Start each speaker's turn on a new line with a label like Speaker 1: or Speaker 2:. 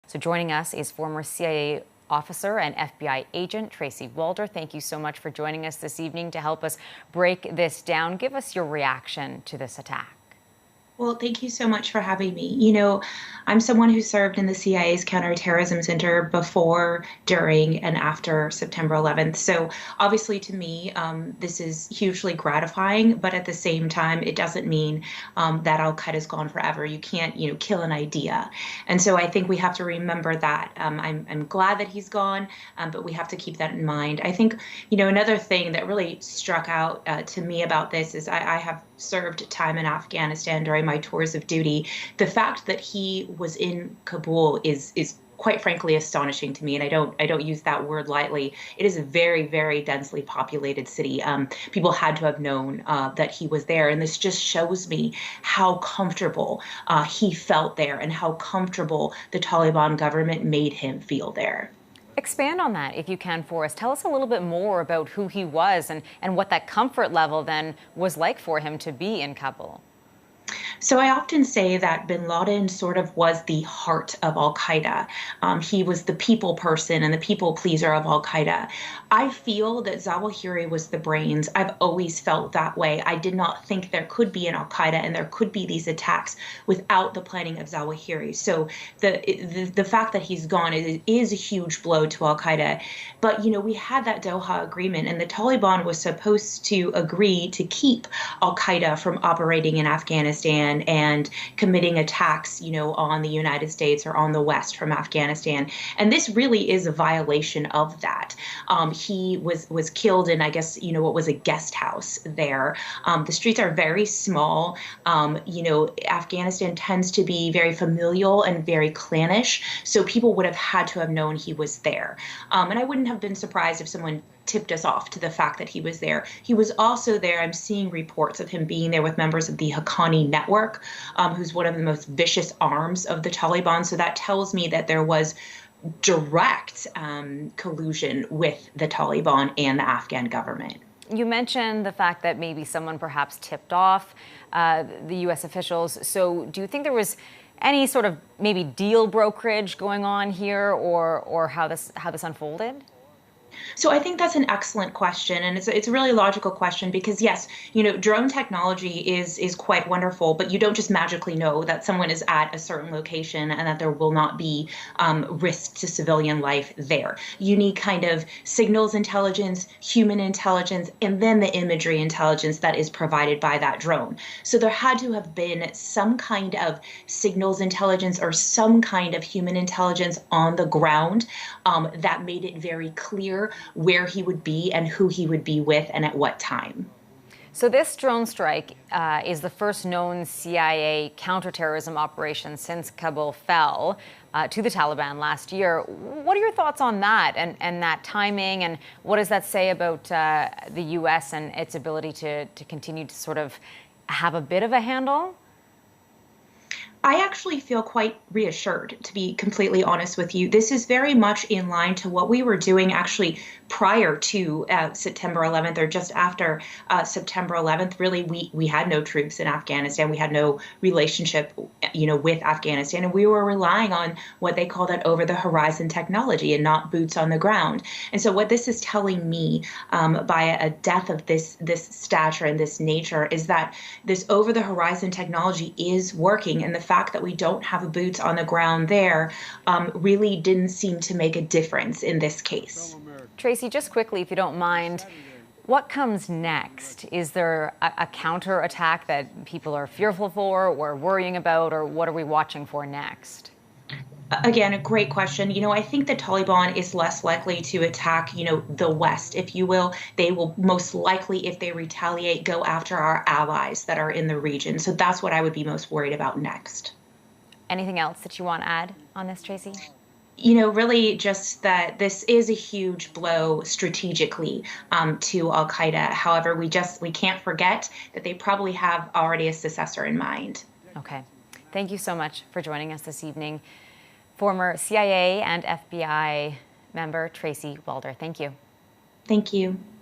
Speaker 1: So joining us is former CIA officer and FBI agent Tracy Walder. Thank you so much for joining us this evening to help us break this down. Give us your reaction to this attack.
Speaker 2: Well, thank you so much for having me. I'm someone who served in the CIA's counterterrorism center before, during, and after September 11th. So obviously to me, this is hugely gratifying, but at the same time, it doesn't mean that Al-Qaeda is gone forever. You can't, kill an idea. And so I think we have to remember that. I'm glad that he's gone, but we have to keep that in mind. I think, another thing that really struck out to me about this is I have served time in Afghanistan during my tours of duty. The fact that he was in Kabul is quite frankly astonishing to me, and I don't use that word lightly. It is a very, very densely populated city. People had to have known that he was there, and this just shows me how comfortable he felt there and how comfortable the Taliban government made him feel there.
Speaker 1: Expand on that if you can for us. Tell us a little bit more about who he was and what that comfort level then was like for him to be in Kabul.
Speaker 2: So I often say that bin Laden sort of was the heart of Al-Qaeda. He was the people person and the people pleaser of Al-Qaeda. I feel that Zawahiri was the brains. I've always felt that way. I did not think there could be an Al-Qaeda and there could be these attacks without the planning of Zawahiri. So the fact that he's gone is a huge blow to Al-Qaeda. But, we had that Doha agreement, and the Taliban was supposed to agree to keep Al-Qaeda from operating in Afghanistan and committing attacks, on the United States or on the West from Afghanistan. And this really is a violation of that. He was killed in, I guess, what was a guest house there. The streets are very small. Afghanistan tends to be very familial and very clannish. So people would have had to have known he was there. And I wouldn't have been surprised if someone tipped us off to the fact that he was there. He was also there. I'm seeing reports of him being there with members of the Haqqani network, who's one of the most vicious arms of the Taliban. So that tells me that there was direct collusion with the Taliban and the Afghan government.
Speaker 1: You mentioned the fact that maybe someone perhaps tipped off the U.S. officials. So do you think there was any sort of maybe deal brokerage going on here, or how this unfolded?
Speaker 2: So I think that's an excellent question, and it's a really logical question because yes, drone technology is quite wonderful, but you don't just magically know that someone is at a certain location and that there will not be risk to civilian life there. You need kind of signals intelligence, human intelligence, and then the imagery intelligence that is provided by that drone. So there had to have been some kind of signals intelligence or some kind of human intelligence on the ground that made it very clear where he would be and who he would be with and at what time.
Speaker 1: So this drone strike is the first known CIA counterterrorism operation since Kabul fell to the Taliban last year. What are your thoughts on that and that timing, and what does that say about the U.S. and its ability to continue to sort of have a bit of a handle?
Speaker 2: I actually feel quite reassured, to be completely honest with you. This is very much in line to what we were doing actually prior to September 11th or just after September 11th. Really, we had no troops in Afghanistan. We had no relationship, with Afghanistan, and we were relying on what they call that over-the-horizon technology and not boots on the ground. And so what this is telling me by a death of this stature and this nature is that this over-the-horizon technology is working, and the fact that we don't have boots on the ground there really didn't seem to make a difference in this case.
Speaker 1: Tracy, just quickly, if you don't mind, what comes next? Is there a counterattack that people are fearful for or worrying about, or what are we watching for next?
Speaker 2: Again, a great question. I think the Taliban is less likely to attack, the West, if you will. They will most likely, if they retaliate, go after our allies that are in the region. So that's what I would be most worried about next.
Speaker 1: Anything else that you want to add on this, Tracy?
Speaker 2: Really just that this is a huge blow strategically to Al-Qaeda. However, we can't forget that they probably have already a successor in mind.
Speaker 1: Okay. Thank you so much for joining us this evening. Former CIA and FBI member Tracy Walder. Thank you.
Speaker 2: Thank you.